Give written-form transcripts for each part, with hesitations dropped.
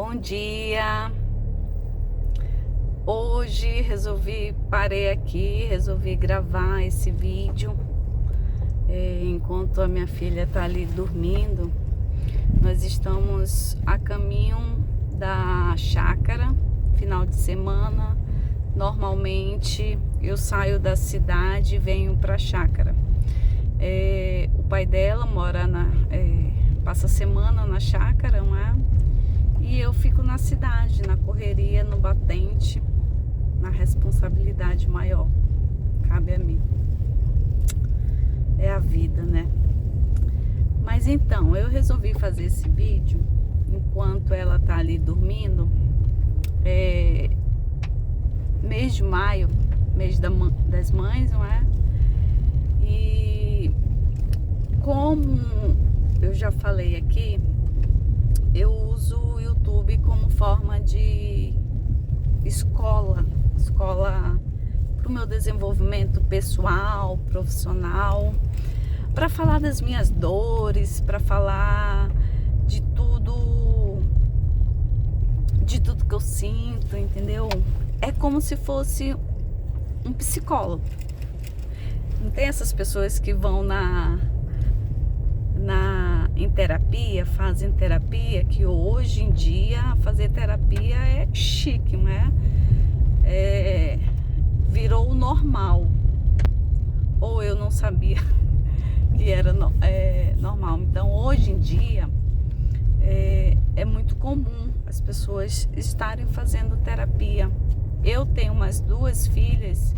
Bom dia! Hoje parei aqui, resolvi gravar esse vídeo enquanto a minha filha tá ali dormindo. Nós estamos a caminho da chácara, final de semana. Normalmente eu saio da cidade e venho pra chácara. O pai dela mora passa a semana na chácara, não é? E eu fico na cidade, na correria, no batente, na responsabilidade maior. Cabe a mim. É a vida, né? Mas então, eu resolvi fazer esse vídeo enquanto ela tá ali dormindo. Mês de maio, mês das mães, não é? E como eu já falei aqui, eu uso o YouTube como forma de escola para o meu desenvolvimento pessoal, profissional, para falar das minhas dores, para falar de tudo que eu sinto, entendeu? É como se fosse um psicólogo. Não tem essas pessoas que vão em terapia, fazem terapia, que hoje em dia fazer terapia é chique, não é? Virou o normal. Ou eu não sabia que era normal. Então hoje em dia é muito comum as pessoas estarem fazendo terapia. Eu tenho umas duas filhas,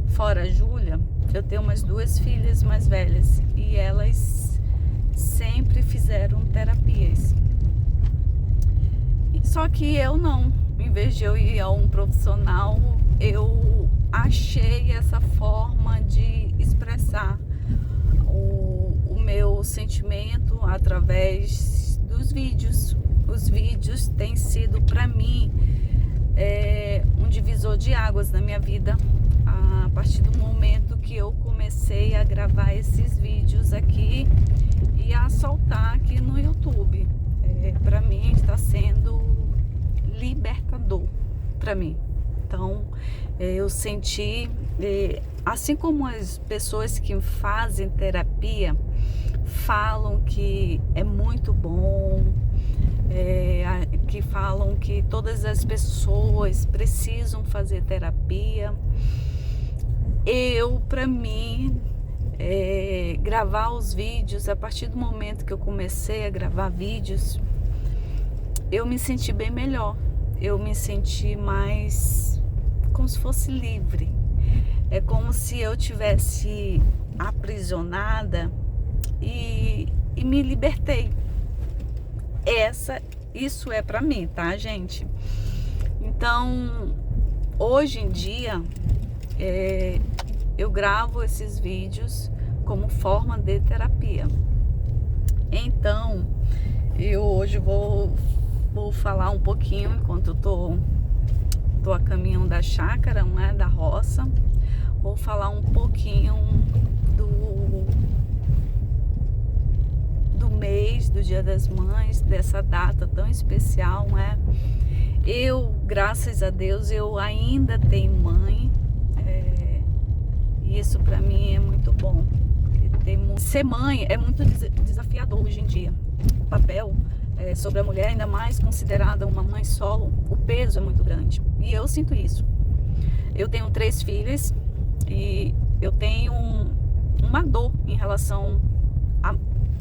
fora a Júlia, eu tenho umas duas filhas mais velhas e elas sempre fizeram terapias. Só que eu não. Em vez de eu ir a um profissional, eu achei essa forma de expressar o meu sentimento através dos vídeos. Os vídeos têm sido para mim um divisor de águas na minha vida. A partir do momento que eu comecei a gravar esses vídeos aqui e a soltar aqui no YouTube, para mim está sendo libertador para mim. Então eu senti, assim como as pessoas que fazem terapia falam que é muito bom, que falam que todas as pessoas precisam fazer terapia, para mim, gravar os vídeos, a partir do momento que eu comecei a gravar vídeos, eu me senti bem melhor. Eu me senti mais como se fosse livre. É como se eu tivesse aprisionada e me libertei. Isso é pra mim, tá, gente? Então, hoje em dia, eu gravo esses vídeos como forma de terapia. Então, eu hoje vou falar um pouquinho, enquanto eu tô a caminho da chácara, não é? Da roça. Vou falar um pouquinho do mês, do Dia das Mães, dessa data tão especial, não é? Graças a Deus, eu ainda tenho mãe. E isso pra mim é muito bom. Ser mãe é muito desafiador hoje em dia. O papel sobre a mulher, ainda mais considerada uma mãe solo, o peso é muito grande. E eu sinto isso. Eu tenho 3 filhas e eu tenho uma dor em relação a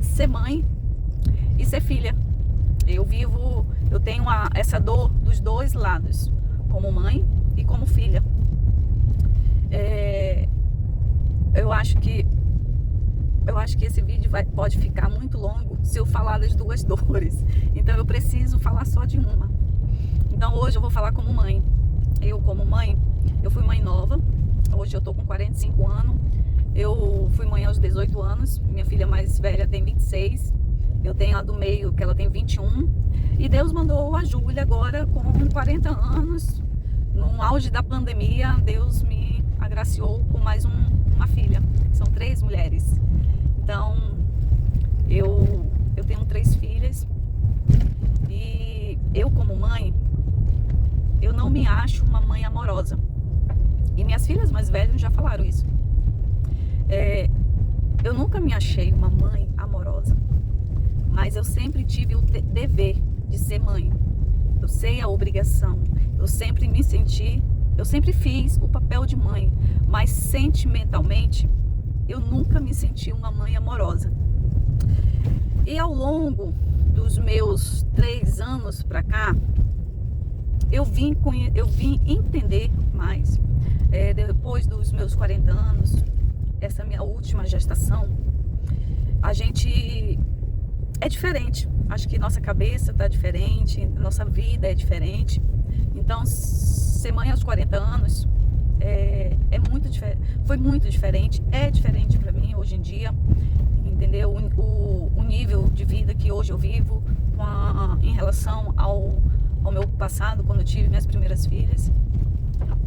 ser mãe e ser filha. Eu tenho essa dor dos dois lados, como mãe e como filha. Eu acho que esse vídeo pode ficar muito longo se eu falar das duas dores. Então eu preciso falar só de uma. Então hoje eu vou falar como mãe. Como mãe, eu fui mãe nova. Hoje eu tô com 45 anos. Eu fui mãe aos 18 anos. Minha filha mais velha tem 26. Eu tenho a do meio, que ela tem 21. E Deus mandou a Júlia agora com 40 anos. No auge da pandemia, Deus me agraciou com mais uma filha. São 3 mulheres. Então, eu tenho 3 filhas e eu como mãe, eu não me acho uma mãe amorosa. E minhas filhas mais velhas já falaram isso. Eu nunca me achei uma mãe amorosa, mas eu sempre tive o dever de ser mãe. Eu sei a obrigação, eu sempre fiz o papel de mãe, mas sentimentalmente eu nunca me senti uma mãe amorosa. E ao longo dos meus 3 anos para cá, eu vim entender mais. Depois dos meus 40 anos, essa minha última gestação, a gente é diferente. Acho que nossa cabeça está diferente, nossa vida é diferente. Então, ser mãe aos 40 anos foi muito diferente, é diferente para mim hoje em dia, entendeu? O nível de vida que hoje eu vivo em relação ao meu passado, quando eu tive minhas primeiras filhas,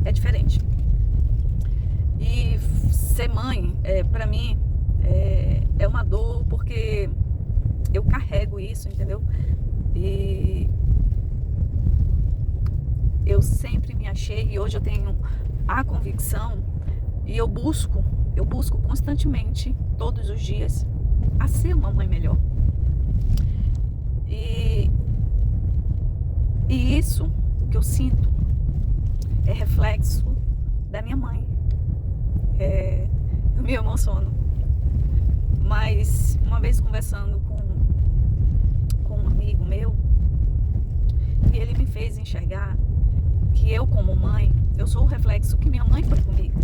é diferente. E ser mãe, para mim, é uma dor, porque eu carrego isso, entendeu? E eu sempre me achei, e hoje eu tenho a convicção, e eu busco constantemente, todos os dias, a ser uma mãe melhor. E isso que eu sinto é reflexo da minha mãe. Eu me emociono. Mas uma vez conversando com um amigo meu, e ele me fez enxergar que eu, como mãe, eu sou o reflexo que minha mãe foi comigo.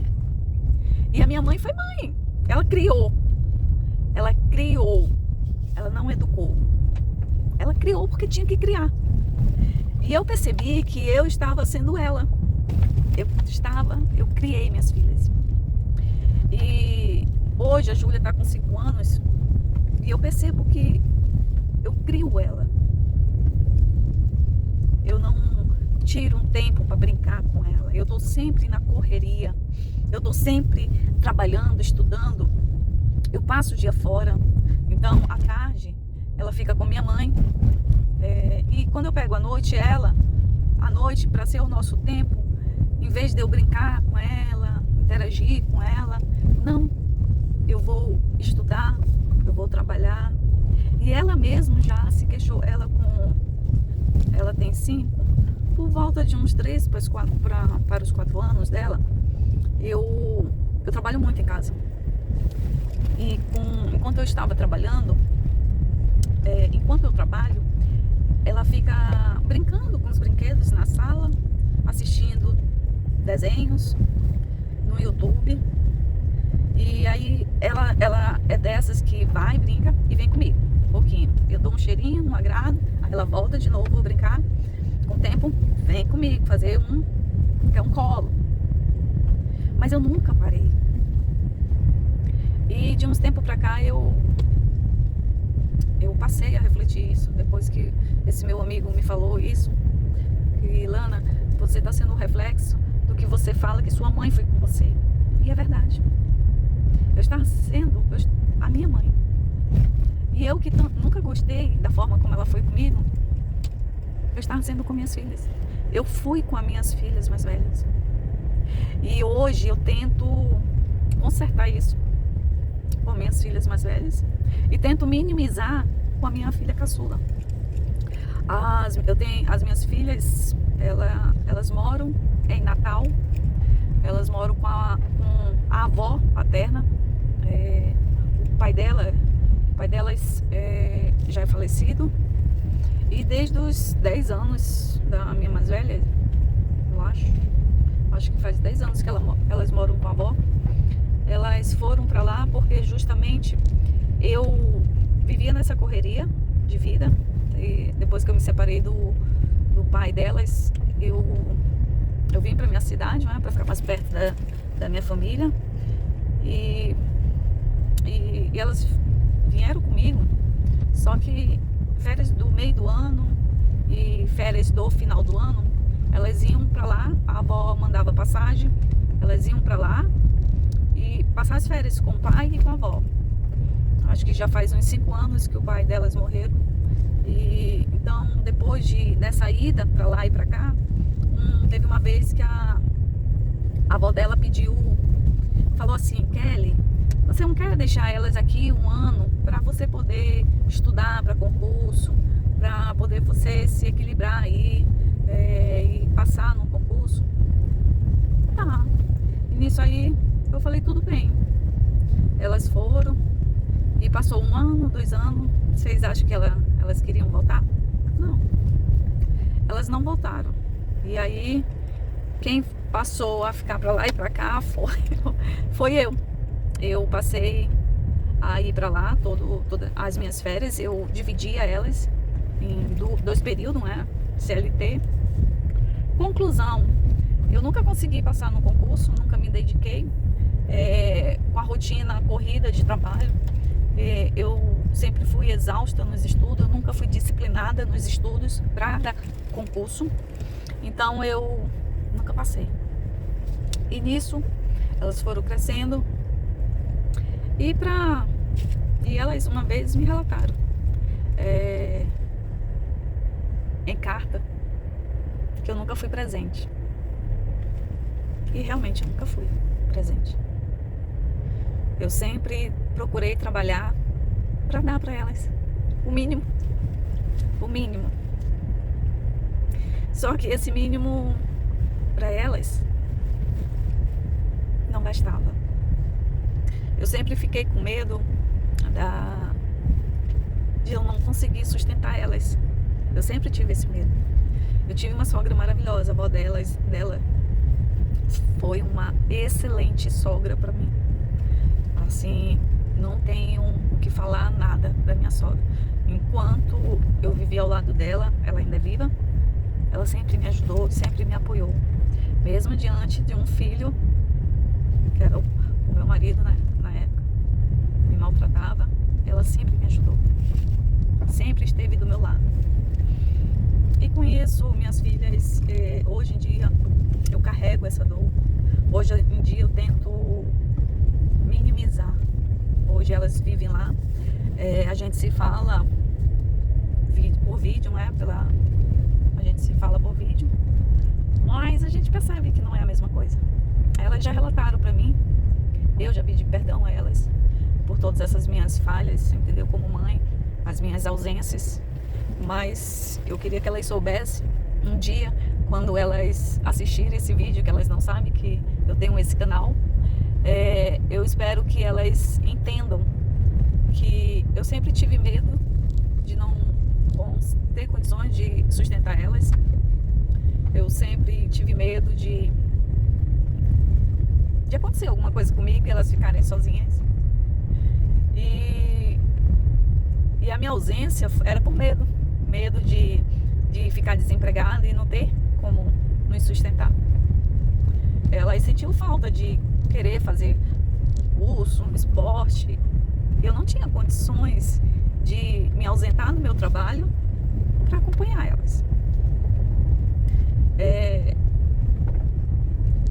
E a minha mãe foi mãe. Ela criou. Ela não educou. Ela criou porque tinha que criar. E eu percebi que eu estava sendo ela. Eu criei minhas filhas. E hoje a Júlia está com 5 anos e eu percebo que eu crio ela. Eu não tiro um tempo para brincar com ela. Eu estou sempre na correria. Eu estou sempre trabalhando, estudando. Eu passo o dia fora. Então, à tarde, ela fica com minha mãe. E quando eu pego à noite, para ser o nosso tempo, em vez de eu brincar com ela, interagir com ela, não. Eu vou estudar, eu vou trabalhar. E ela mesma já se queixou. Ela tem 5, por volta de uns 3 para os 4 anos dela, eu trabalho muito em casa. E enquanto eu estava trabalhando, enquanto eu trabalho, ela fica brincando com os brinquedos na sala, assistindo desenhos no YouTube. E aí ela é dessas que vai, brinca e vem comigo um pouquinho. Eu dou um cheirinho, um agrado, aí ela volta de novo a brincar. Com o tempo, vem comigo fazer um colo. Mas eu nunca parei. E de uns tempos pra cá eu passei a refletir isso, depois que esse meu amigo me falou isso. E Lana, você está sendo um reflexo do que você fala que sua mãe foi com você. E é verdade. Eu estava sendo a minha mãe. E eu que nunca gostei da forma como ela foi comigo, eu estava sendo com minhas filhas. Eu fui com as minhas filhas mais velhas. E hoje eu tento consertar isso com minhas filhas mais velhas. E tento minimizar com a minha filha caçula. As minhas filhas, elas moram em Natal. Elas moram com a avó paterna. O pai delas já é falecido. E desde os 10 anos da minha mais velha, eu acho que faz 10 anos que elas moram com a avó. Elas foram para lá porque justamente eu vivia nessa correria de vida. E depois que eu me separei do pai delas, eu vim para minha cidade, né, para ficar mais perto da minha família. E elas vieram comigo. Só que férias do meio do ano e férias do final do ano, elas iam para lá. A avó mandava passagem, elas iam para lá e passar as férias com o pai e com a avó. Acho que já faz uns 5 anos que o pai delas morreram. E então, depois dessa ida para lá e para cá, teve uma vez que a avó dela falou assim: Kelly, você não quer deixar elas aqui um ano para você poder estudar para concurso, para poder você se equilibrar aí e passar no concurso? Tá. E nisso aí eu falei: tudo bem. Elas foram e passou 1 ano, 2 anos. Vocês acham que elas queriam voltar? Não. Elas não voltaram. E aí quem passou a ficar para lá e para cá foi eu. Eu passei a ir para lá todas as minhas férias. Eu dividia elas em 2 períodos, né? CLT. Conclusão, eu nunca consegui passar no concurso, nunca me dediquei com a rotina corrida de trabalho. Eu sempre fui exausta nos estudos, eu nunca fui disciplinada nos estudos para concurso. Então eu nunca passei. E nisso elas foram crescendo e elas uma vez me relataram em carta que eu nunca fui presente. E realmente eu nunca fui presente. Eu sempre procurei trabalhar para dar para elas o mínimo. O mínimo. Só que esse mínimo para elas não bastava. Eu sempre fiquei com medo de eu não conseguir sustentar elas. Eu sempre tive esse medo. Eu tive uma sogra maravilhosa, a avó dela foi uma excelente sogra para mim. Assim, não tenho o que falar nada da minha sogra. Enquanto eu vivi ao lado dela, ela ainda é viva, ela sempre me ajudou, sempre me apoiou. Mesmo diante de um filho, que era o meu marido na época, me maltratava, ela sempre me ajudou. Sempre esteve do meu lado. E com isso, minhas filhas, hoje em dia, eu carrego essa dor. Hoje em dia eu tento minimizar. Hoje elas vivem lá. A gente se fala por vídeo, né? A gente se fala por vídeo. Mas a gente percebe que não é a mesma coisa. Elas já relataram pra mim. Eu já pedi perdão a elas por todas essas minhas falhas, entendeu? Como mãe, as minhas ausências. Mas eu queria que elas soubessem um dia, quando elas assistirem esse vídeo, que elas não sabem que eu tenho esse canal, eu espero que elas entendam que eu sempre tive medo de não ter condições de sustentar elas. Eu sempre tive medo de acontecer alguma coisa comigo e elas ficarem sozinhas. E a minha ausência era por medo de ficar desempregada e não ter como nos sustentar. Elas sentiam falta de querer fazer curso, esporte. Eu não tinha condições de me ausentar do meu trabalho para acompanhar elas.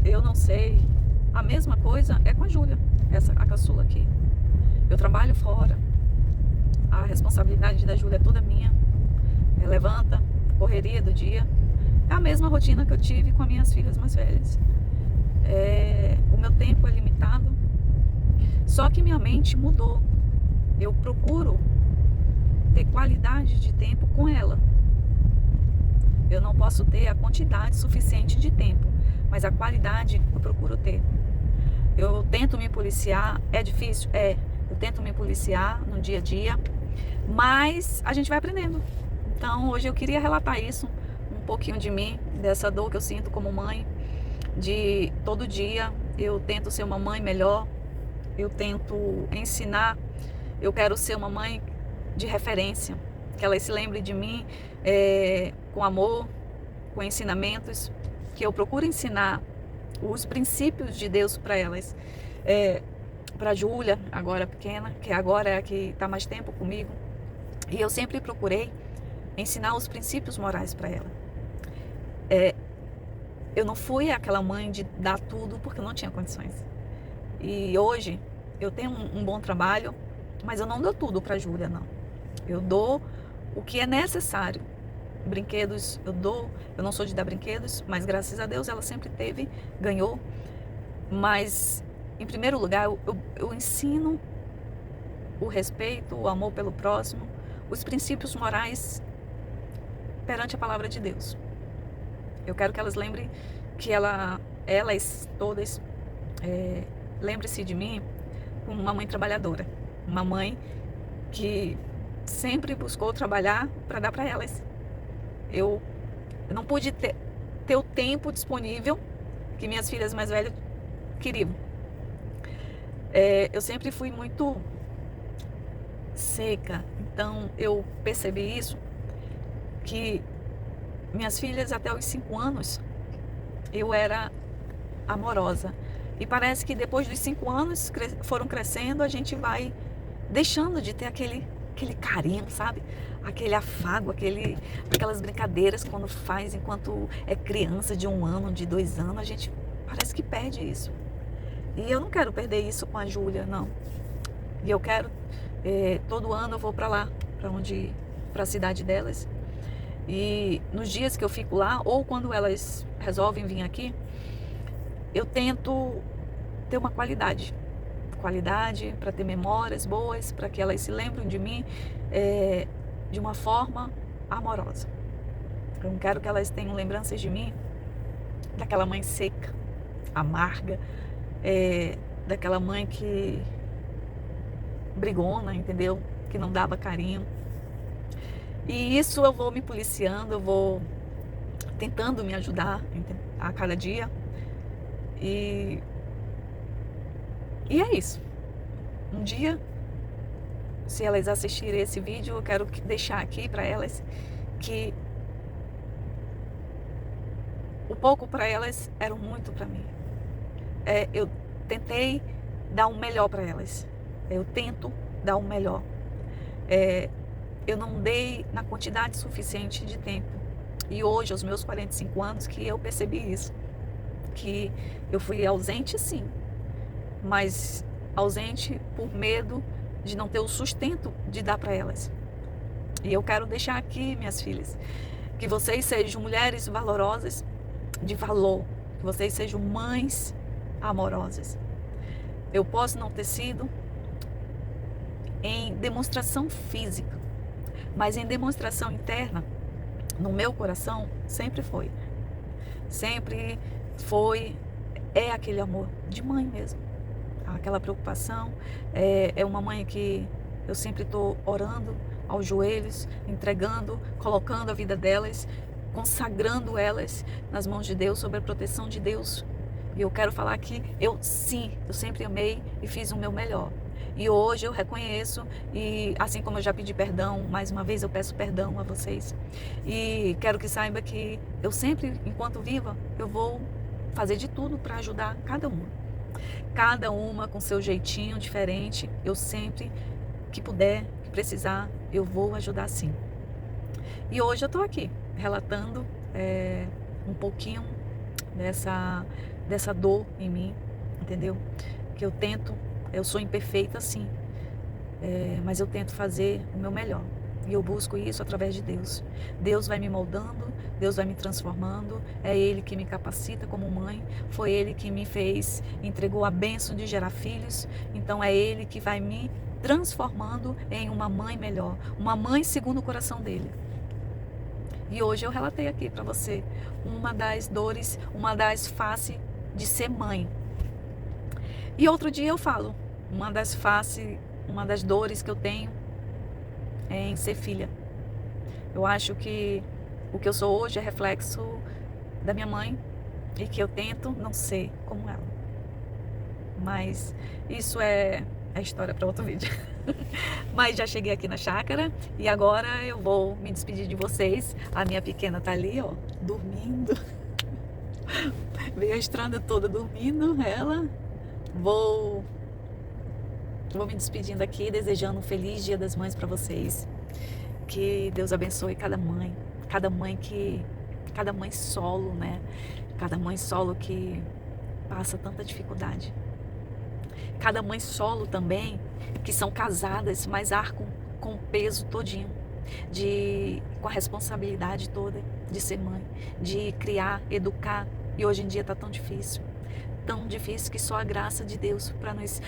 Eu não sei. A mesma coisa é com a Júlia, a caçula aqui. Eu trabalho fora. A responsabilidade da Júlia é toda minha. Levanta, correria do dia. É a mesma rotina que eu tive com as minhas filhas mais velhas. O meu tempo é limitado. Só que minha mente mudou. Eu procuro ter qualidade de tempo com ela. Eu não posso ter a quantidade suficiente de tempo, mas a qualidade eu procuro ter. Eu tento me policiar, é difícil? Eu tento me policiar no dia a dia, mas a gente vai aprendendo. Então hoje eu queria relatar isso, um pouquinho de mim, dessa dor que eu sinto como mãe, de todo dia eu tento ser uma mãe melhor, eu tento ensinar, eu quero ser uma mãe de referência, que elas se lembrem de mim com amor, com ensinamentos, que eu procuro ensinar os princípios de Deus para elas. Para a Júlia, agora pequena, que agora é a que está mais tempo comigo, e eu sempre procurei ensinar os princípios morais para ela. Eu não fui aquela mãe de dar tudo porque eu não tinha condições. E hoje eu tenho um bom trabalho, mas eu não dou tudo para a Júlia, não. Eu dou o que é necessário. Brinquedos eu dou, eu não sou de dar brinquedos, mas graças a Deus ela sempre teve, ganhou. Mas, em primeiro lugar, eu ensino o respeito, o amor pelo próximo, os princípios morais perante a palavra de Deus. Eu quero que elas lembrem que elas todas, lembre-se de mim como uma mãe trabalhadora, uma mãe que sempre buscou trabalhar para dar para elas. Eu não pude ter o tempo disponível que minhas filhas mais velhas queriam. Eu sempre fui muito seca, então eu percebi isso, que minhas filhas até os 5 anos eu era amorosa, e parece que depois dos 5 anos foram crescendo, a gente vai deixando de ter aquele carinho, sabe? Aquele afago, aquelas brincadeiras quando faz enquanto é criança de 1 ano, de 2 anos, a gente parece que perde isso. E eu não quero perder isso com a Júlia, não. E eu quero, todo ano eu vou para lá, para a cidade delas. E nos dias que eu fico lá, ou quando elas resolvem vir aqui, eu tento ter uma qualidade para ter memórias boas, para que elas se lembrem de mim de uma forma amorosa. Eu não quero que elas tenham lembranças de mim daquela mãe seca, amarga, daquela mãe que brigona, entendeu? Que não dava carinho. E isso eu vou me policiando, eu vou tentando me ajudar a cada dia. E é isso. Um dia, se elas assistirem esse vídeo, eu quero deixar aqui para elas que o pouco para elas era muito para mim. Eu tentei dar um melhor para elas. Eu tento dar um melhor. Eu não dei na quantidade suficiente de tempo. E hoje, aos meus 45 anos, que eu percebi isso. Que eu fui ausente, sim. Mas ausente por medo de não ter o sustento de dar para elas. E eu quero deixar aqui, minhas filhas, que vocês sejam mulheres valorosas, de valor. Que vocês sejam mães amorosas. Eu posso não ter sido em demonstração física, mas em demonstração interna, no meu coração, sempre foi. Sempre foi, aquele amor de mãe mesmo. Aquela preocupação. É uma mãe que eu sempre estou orando aos joelhos, entregando, colocando a vida delas, consagrando elas nas mãos de Deus, sob a proteção de Deus. E eu quero falar que eu sempre amei e fiz o meu melhor. E hoje eu reconheço, e assim como eu já pedi perdão, mais uma vez eu peço perdão a vocês. E quero que saiba que eu sempre, enquanto viva, eu vou fazer de tudo para ajudar cada uma. Cada uma com seu jeitinho diferente. Eu sempre que puder, que precisar, eu vou ajudar sim. E hoje eu estou aqui, relatando um pouquinho dessa dor em mim, entendeu? Que eu sou imperfeita sim, mas eu tento fazer o meu melhor. E eu busco isso através de Deus. Deus vai me moldando, Deus vai me transformando. É Ele que me capacita como mãe. Foi Ele que me fez, entregou a bênção de gerar filhos. Então é Ele que vai me transformando em uma mãe melhor. Uma mãe segundo o coração dEle. E hoje eu relatei aqui para você uma das dores, uma das faces de ser mãe. E outro dia eu falo, uma das dores que eu tenho é em ser filha. Eu acho que o que eu sou hoje é reflexo da minha mãe e que eu tento não ser como ela. Mas isso é história para outro vídeo. Mas já cheguei aqui na chácara e agora eu vou me despedir de vocês. A minha pequena tá ali, ó, dormindo. Veio a estrada toda dormindo, ela. Vou me despedindo aqui, desejando um feliz Dia das Mães para vocês. Que Deus abençoe cada mãe solo, né? Cada mãe solo que passa tanta dificuldade. Cada mãe solo também, que são casadas, mas arcam com o peso todinho. com a responsabilidade toda de ser mãe, de criar, educar. E hoje em dia está tão difícil que só a graça de Deus para nos